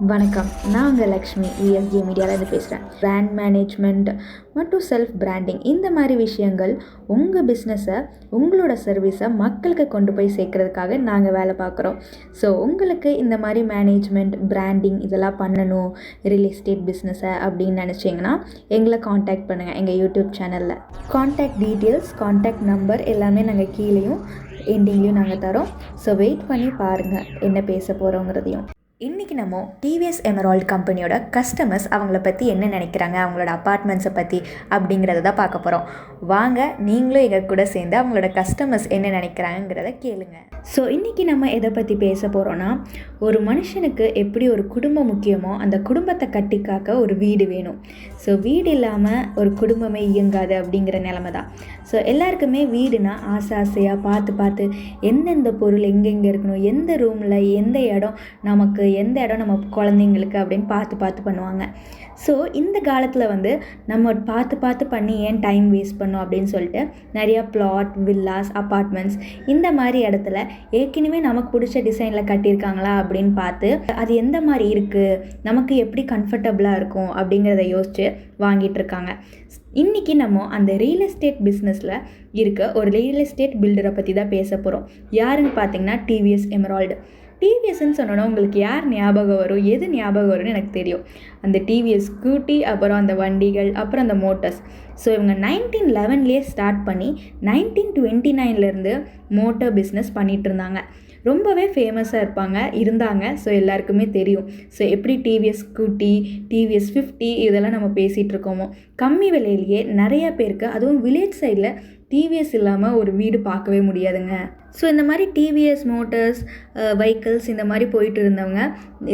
வணக்கம். நான் உங்கள் லக்ஷ்மி ESG மீடியாவிலேருந்து பேசுகிறேன். பிராண்ட் மேனேஜ்மெண்ட் மற்றும் செல்ஃப் பிராண்டிங் இந்த மாதிரி விஷயங்கள் உங்கள் பிஸ்னஸை, உங்களோட சர்வீஸை மக்களுக்கு கொண்டு போய் சேர்க்கறதுக்காக நாங்கள் வேலை பார்க்குறோம். ஸோ உங்களுக்கு இந்த மாதிரி மேனேஜ்மெண்ட், பிராண்டிங் இதெல்லாம் பண்ணணும், ரியல் எஸ்டேட் பிஸ்னஸை அப்படின்னு நினச்சிங்கன்னா எங்களை காண்டாக்ட் பண்ணுங்கள். எங்கள் யூடியூப் சேனலில் காண்டாக்ட் டீட்டெயில்ஸ், காண்டாக்ட் நம்பர் எல்லாமே நாங்கள் கீழேயும் எண்டிங்லேயும் நாங்கள் தரோம். ஸோ வெயிட் பண்ணி பாருங்கள் என்ன பேச போகிறோங்கிறதையும். இன்றைக்கி நம்ம டிவிஎஸ் எமரால்ட் கம்பெனியோட கஸ்டமர்ஸ் அவங்கள பற்றி என்ன நினைக்கிறாங்க, அவங்களோட அப்பார்ட்மெண்ட்ஸை பற்றி அப்படிங்கிறத தான் பார்க்க போகிறோம். வாங்க நீங்களும் எங்கள் கூட சேர்ந்து அவங்களோட கஸ்டமர்ஸ் என்ன நினைக்கிறாங்கிறத கேளுங்க. ஸோ இன்றைக்கி நம்ம எதை பற்றி பேச போகிறோன்னா, ஒரு மனுஷனுக்கு எப்படி ஒரு குடும்பம் முக்கியமோ அந்த குடும்பத்தை கட்டி காக்க ஒரு வீடு வேணும். ஸோ வீடு இல்லாமல் ஒரு குடும்பமே இயங்காது அப்படிங்கிற நிலமை தான். ஸோ எல்லாருக்குமே வீடுனா ஆசையாக பார்த்து எந்தெந்த பொருள் எங்கெங்கே இருக்கணும், எந்த ரூமில் எந்த இடம் நமக்கு, எந்த இடம் நம்ம குழந்தைங்களுக்கு அப்படின்னு பார்த்து பண்ணுவாங்க. ஸோ இந்த காலத்தில் நம்ம பார்த்து பண்ணி ஏன் டைம் வேஸ்ட் பண்ணோம் அப்படின்னு சொல்லிட்டு நிறையா பிளாட், வில்லாஸ், அப்பார்ட்மெண்ட்ஸ் இந்த மாதிரி இடத்துல ஏற்கனவே நமக்கு பிடிச்ச டிசைனில் கட்டியிருக்காங்களா அப்படின்னு பார்த்து அது எந்த மாதிரி இருக்குது, நமக்கு எப்படி கம்ஃபர்டபுளாக இருக்கும் அப்படிங்கிறத யோசித்து வாங்கிட்டு இருக்காங்க. இன்றைக்கி நம்ம அந்த ரியல் எஸ்டேட் பிஸ்னஸில் இருக்க ஒரு ரியல் எஸ்டேட் பில்டரை பற்றி தான் பேச போகிறோம். யாருன்னு பார்த்தீங்கன்னா டிவிஎஸ் எமரால்டு. டிவிஎஸ்ன்னு சொன்னோன்னா உங்களுக்கு யார் ஞாபகம் வரும், எது ஞாபகம் வரும்னு எனக்கு தெரியும். அந்த டிவிஎஸ் ஸ்கூட்டி, அப்புறம் அந்த வண்டிகள், அப்புறம் அந்த மோட்டர்ஸ். ஸோ இவங்க 1911 ஸ்டார்ட் பண்ணி 1929 மோட்டர் பிஸ்னஸ் பண்ணிகிட்டு இருந்தாங்க. ரொம்பவே ஃபேமஸாக இருந்தாங்க. ஸோ எல்லாருக்குமே தெரியும். ஸோ எப்படி டிவிஎஸ் ஸ்கூட்டி, டிவிஎஸ் 50 இதெல்லாம் நம்ம பேசிகிட்டு இருக்கோமோ, கம்மி விலையிலேயே நிறைய பேருக்கு, அதுவும் வில்லேஜ் சைடில் டிவிஎஸ் இல்லாமல் ஒரு வீடு பார்க்கவே முடியாதுங்க. ஸோ இந்த மாதிரி டிவிஎஸ் மோட்டர்ஸ், வெஹிக்கிள்ஸ் இந்த மாதிரி போயிட்டு இருந்தவங்க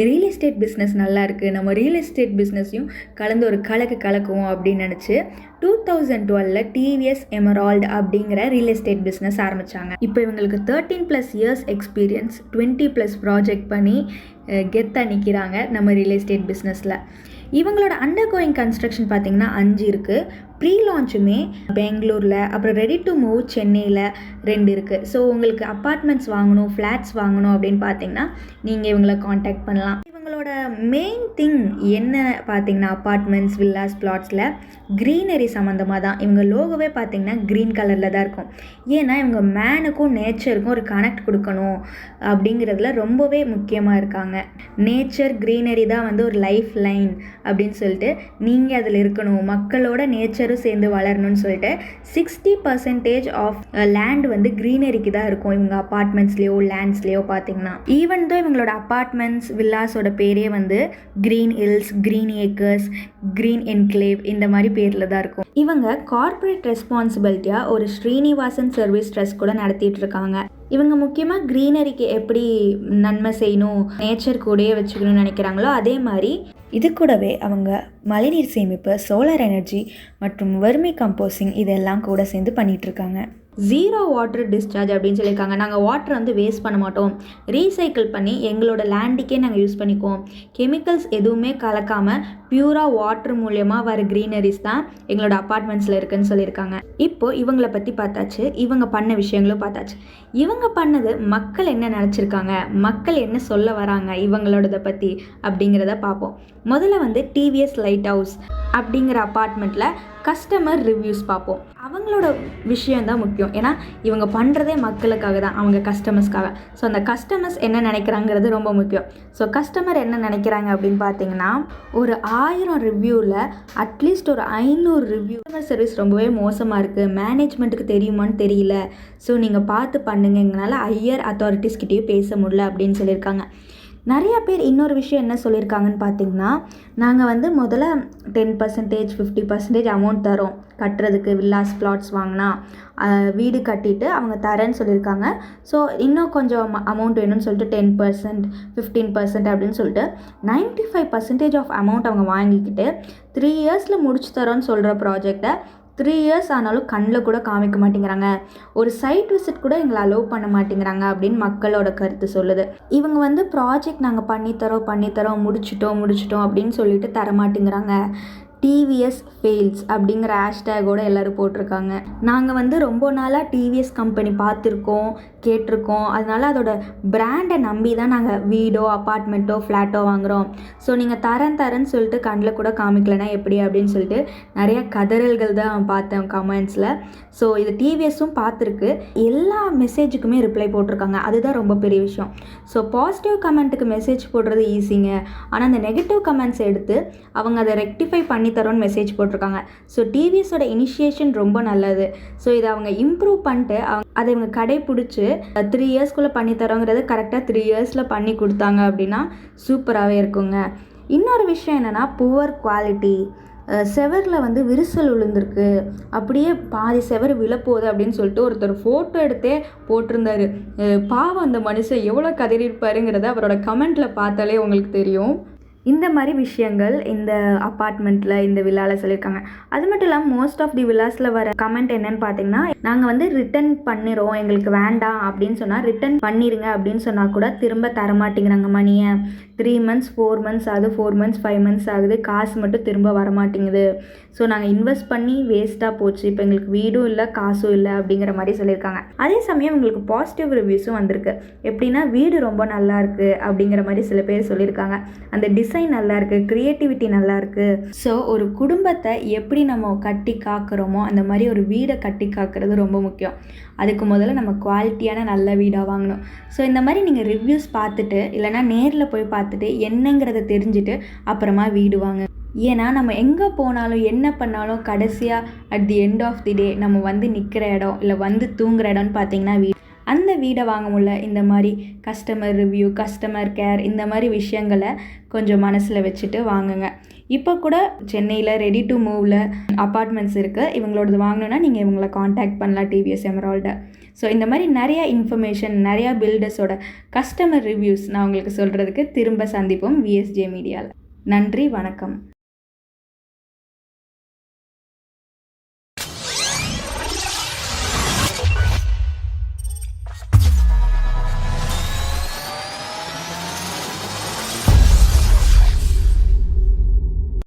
ரியல் எஸ்டேட் பிஸ்னஸ் நல்லா இருக்குது, நம்ம ரியல் எஸ்டேட் பிஸ்னஸையும் கலந்து ஒரு கலக்குவோம் அப்படின்னு நினச்சி 2012 டிவிஎஸ் எமரால்டு அப்படிங்கிற ரியல் எஸ்டேட் பிஸ்னஸ் ஆரம்பித்தாங்க. இப்போ இவங்களுக்கு 13+ இயர்ஸ் எக்ஸ்பீரியன்ஸ், 20+ ப்ராஜெக்ட் பண்ணி கெத்தாக நிற்கிறாங்க நம்ம ரியல் எஸ்டேட் பிஸ்னஸில். இவங்களோட அண்டர் கோயிங் கன்ஸ்ட்ரக்ஷன் பார்த்திங்கன்னா 5 இருக்குது. ப்ரீ லான்ச்சுமே பெங்களூரில், அப்புறம் ரெடி டு மூவ் சென்னையில் 2 இருக்குது. ஸோ உங்களுக்கு அப்பார்ட்மெண்ட்ஸ் வாங்கணும், ஃப்ளாட்ஸ் வாங்கணும் அப்படின்னு பார்த்தீங்கன்னா நீங்கள் இவங்களை காண்டாக்ட் பண்ணலாம். இவங்களோட மெயின் திங் என்ன பார்த்தீங்கன்னா, அப்பார்ட்மெண்ட்ஸ், வில்லாஸ், பிளாட்ஸில் க்ரீனரி சம்மந்தமாக தான். இவங்க லோகோவே பார்த்திங்கன்னா க்ரீன் கலரில் தான் இருக்கும். ஏன்னா இவங்க மேனுக்கும் நேச்சருக்கும் ஒரு கனெக்ட் கொடுக்கணும் அப்படிங்கிறதுல ரொம்பவே முக்கியமாக இருக்காங்க. நேச்சர், க்ரீனரி தான் ஒரு லைஃப் லைன் அப்படின்னு சொல்லிட்டு நீங்கள் அதில் இருக்கணும், மக்களோட நேச்சரும் சேர்ந்து வளரணும்னு சொல்லிட்டு 60% ஆஃப் லேண்ட் க்ரீனரிக்கு தான் இருக்கும் இவங்க அப்பார்ட்மெண்ட்ஸ்லேயோ லேண்ட்ஸ்லேயோ பார்த்தீங்கன்னா. ஈவன் தான் இவங்களோட அப்பார்ட்மெண்ட்ஸ், வில்லாஸோட பேரே green hills, green acres, green enclave இந்த மாதிரி பேரில் தான் இருக்கும். இவங்க கார்ப்பரேட் ரெஸ்பான்சிபிலிட்டியாக ஒரு ஸ்ரீனிவாசன் சர்வீஸ் ட்ரஸ்ட் கூட நடத்திட்டு இருக்காங்க. இவங்க முக்கியமாக க்ரீனரிக்கு எப்படி நன்மை செய்யணும், நேச்சர் கூடயே வச்சுக்கணும்னு நினைக்கிறாங்களோ அதே மாதிரி இது கூடவே அவங்க மழைநீர் சேமிப்பு, சோலார் எனர்ஜி மற்றும் வர்மி கம்போஸ்டிங் இதெல்லாம் கூட சேர்ந்து பண்ணிகிட்ருக்காங்க. 0 வாட்டர் டிஸ்சார்ஜ் அப்படின்னு சொல்லியிருக்காங்க. நாங்கள் வாட்டர் வேஸ்ட் பண்ண மாட்டோம், ரீசைக்கிள் பண்ணி எங்களோட லேண்டுக்கே நாங்கள் யூஸ் பண்ணிக்குவோம், கெமிக்கல்ஸ் எதுவுமே கலக்காமல் பியூராக வாட்டர் மூலியமாக வர க்ரீனரிஸ் தான் எங்களோட அப்பார்ட்மெண்ட்ஸில் இருக்குதுன்னு சொல்லியிருக்காங்க. இப்போது இவங்களை பற்றி பார்த்தாச்சு, இவங்க பண்ண விஷயங்களும் பார்த்தாச்சு. இவங்க பண்ணது மக்கள் என்ன நினச்சிருக்காங்க, மக்கள் என்ன சொல்ல வராங்க இவங்களோடதை பற்றி அப்படிங்கிறத பார்ப்போம். முதல்ல டிவிஎஸ் லைட் ஹவுஸ் அப்படிங்கிற அப்பார்ட்மெண்ட்டில் கஸ்டமர் ரிவ்யூஸ் பார்ப்போம். அவங்களோட விஷயந்தான் முக்கியம். ஏன்னா இவங்க பண்ணுறதே மக்களுக்காக தான், அவங்க கஸ்டமர்ஸ்க்காக. ஸோ அந்த கஸ்டமர்ஸ் என்ன நினைக்கிறாங்கிறது ரொம்ப முக்கியம். ஸோ கஸ்டமர் என்ன நினைக்கிறாங்க அப்படின்னு பார்த்தீங்கன்னா, ஒரு 1000 ரிவ்யூவில் அட்லீஸ்ட் ஒரு 500 ரிவ்யூ சர்வீஸ் ரொம்பவே மோசமாக இருக்குது, மேனேஜ்மெண்ட்டுக்கு தெரியுமான்னு தெரியல, ஸோ நீங்கள் பார்த்து பண்ணுங்க, எங்களால் ஹையர் அத்தாரிட்டிஸ்கிட்டையும் பேச முடியல அப்படின்னு சொல்லியிருக்காங்க. நிறையா பேர் இன்னொரு விஷயம் என்ன சொல்லியிருக்காங்கன்னு பார்த்தீங்கன்னா, நாங்கள் முதல்ல 10%, 50% அமௌண்ட் தரோம் கட்டுறதுக்கு, வில்லாஸ், பிளாட்ஸ் வாங்கினா வீடு கட்டிட்டு அவங்க தரேன்னு சொல்லியிருக்காங்க. ஸோ இன்னும் கொஞ்சம் அமௌண்ட் வேணும்னு சொல்லிட்டு 10%, 15% அப்படின்னு சொல்லிட்டு 95% ஆஃப் அமௌண்ட் அவங்க வாங்கிக்கிட்டு 3 இயர்ஸில் முடிச்சு தரோன்னு சொல்கிற ப்ராஜெக்டை 3 இயர்ஸ் ஆனாலும் கண்ணில் கூட காமிக்க மாட்டேங்கிறாங்க, ஒரு சைட் விசிட் கூட எங்களை அலோவ் பண்ண மாட்டேங்கிறாங்க அப்படின்னு மக்களோட கருத்து சொல்லுது. இவங்க ப்ராஜெக்ட் நாங்கள் பண்ணித்தரோம் முடிச்சிட்டோம் அப்படின்னு சொல்லிட்டு தர மாட்டேங்கிறாங்க. டிவிஎஸ் ஃபெயில்ஸ் அப்படிங்கிற ஹேஷ்டேகோடு எல்லோரும் போட்டிருக்காங்க. நாங்கள் வந்து ரொம்ப நாளாக டிவிஎஸ் கம்பெனி பார்த்துருக்கோம், கேட்டிருக்கோம். அதனால் அதோட பிராண்டை நம்பி தான் நாங்கள் வீடோ அப்பார்ட்மெண்ட்டோ ஃப்ளாட்டோ வாங்குகிறோம். ஸோ நீங்கள் தரேன்னு சொல்லிட்டு கண்ணில் கூட காமிக்கலைன்னா எப்படி அப்படின்னு சொல்லிட்டு நிறையா கதறல்கள் தான் பார்த்தேன் கமெண்ட்ஸில். ஸோ இது டிவிஎஸும் பார்த்துருக்கு, எல்லா மெசேஜுக்குமே ரிப்ளை போட்டிருக்காங்க. அதுதான் ரொம்ப பெரிய விஷயம். ஸோ பாசிட்டிவ் கமெண்ட்டுக்கு மெசேஜ் போடுறது ஈஸிங்க, ஆனால் அந்த நெகட்டிவ் கமெண்ட்ஸ் எடுத்து அவங்க அதை ரெக்டிஃபை பண்ணி தரோன்னு மெசேஜ் போட்டிருக்காங்க. ஸோ டிவிஎஸோட இனிஷியேஷன் ரொம்ப நல்லது. ஸோ இதை அவங்க இம்ப்ரூவ் பண்ணிட்டு அதை இவங்க கடைப்பிடிச்சி 3 இயர்ஸ்க்குள்ளே பண்ணி தரோங்கிறது கரெக்டாக 3 இயர்ஸில் பண்ணி கொடுத்தாங்க அப்படின்னா சூப்பராகவே இருக்குங்க. இன்னொரு விஷயம் என்னென்னா புவர் குவாலிட்டி. செவரில் வந்து விரிசல் விழுந்திருக்கு, அப்படியே பாதி செவர் விழப்போகுது அப்படின்னு சொல்லிட்டு ஒருத்தர் ஃபோட்டோ எடுத்தே போட்டிருந்தாரு. பாவம் அந்த மனுஷன் எவ்வளோ கதறியிருப்பாருங்கிறத அவரோட கமெண்ட்டில் பார்த்தாலே உங்களுக்கு தெரியும். இந்த மாதிரி விஷயங்கள் இந்த அப்பார்ட்மெண்ட்டில் இந்த வில்லாவில் சொல்லியிருக்காங்க. அது மட்டும் இல்லாமல் மோஸ்ட் ஆஃப் தி வில்லாஸில் வர கமெண்ட் என்னன்னு பார்த்தீங்கன்னா, நாங்கள் வந்து ரிட்டன் பண்ணிடுறோம், எங்களுக்கு வேண்டாம் அப்படின்னு சொன்னால் ரிட்டன் பண்ணிடுங்க அப்படின்னு சொன்னால் கூட திரும்ப தரமாட்டேங்கிறாங்க மணியை. 3 months 4 months ஆகுது, 4 months 5 months ஆகுது, காசு மட்டும் திரும்ப வரமாட்டேங்குது. ஸோ நாங்கள் இன்வெஸ்ட் பண்ணி வேஸ்ட்டாக போச்சு, இப்போ எங்களுக்கு வீடும் இல்லை காசும் இல்லை அப்படிங்கிற மாதிரி சொல்லியிருக்காங்க. அதே சமயம் உங்களுக்கு பாசிட்டிவ் ரிவ்யூஸும் வந்திருக்கு. எப்படின்னா வீடு ரொம்ப நல்லா இருக்குது அப்படிங்கிற மாதிரி சில பேர் சொல்லியிருக்காங்க. அந்த டிசைன் நல்லா இருக்குது, க்ரியேட்டிவிட்டி நல்லா இருக்குது. ஸோ ஒரு குடும்பத்தை எப்படி நம்ம கட்டி காக்கிறோமோ அந்த மாதிரி ஒரு வீடை கட்டி காக்கிறது ரொம்ப முக்கியம். அதுக்கு முதல்ல நம்ம குவாலிட்டியான நல்ல வீடாக வாங்கணும். ஸோ இந்த மாதிரி நீங்கள் ரிவ்யூஸ் பார்த்துட்டு இல்லைனா நேரில் போய் பார்த்துட்டு என்னங்கிறத தெரிஞ்சுட்டு அப்புறமா வீடு வாங்க. ஏன்னா நம்ம எங்கே போனாலும் என்ன பண்ணாலும் கடைசியாக at the end of the day நம்ம வந்து நிற்கிற இடம் இல்லை வந்து தூங்குற இடம்னு பார்த்தீங்கன்னா வீடு. அந்த வீடை வாங்க முடியல இந்த மாதிரி கஸ்டமர் ரிவ்யூ, கஸ்டமர் கேர், இந்த மாதிரி விஷயங்களை கொஞ்சம் மனசில் வச்சுட்டு வாங்குங்க. இப்போ கூட சென்னையில் ரெடி டு மூவில் அப்பார்ட்மெண்ட்ஸ் இருக்குது. இவங்களோடது வாங்கணுன்னா நீங்கள் இவங்களை காண்டாக்ட் பண்ணலாம், டிவிஎஸ் எமரால்டை. ஸோ இந்த மாதிரி நிறையா இன்ஃபர்மேஷன், நிறையா பில்டர்ஸோட கஸ்டமர் ரிவ்யூஸ் நான் உங்களுக்கு சொல்கிறதுக்கு திரும்ப சந்திப்போம் விஎஸ்ஜே மீடியாவில். நன்றி, வணக்கம்.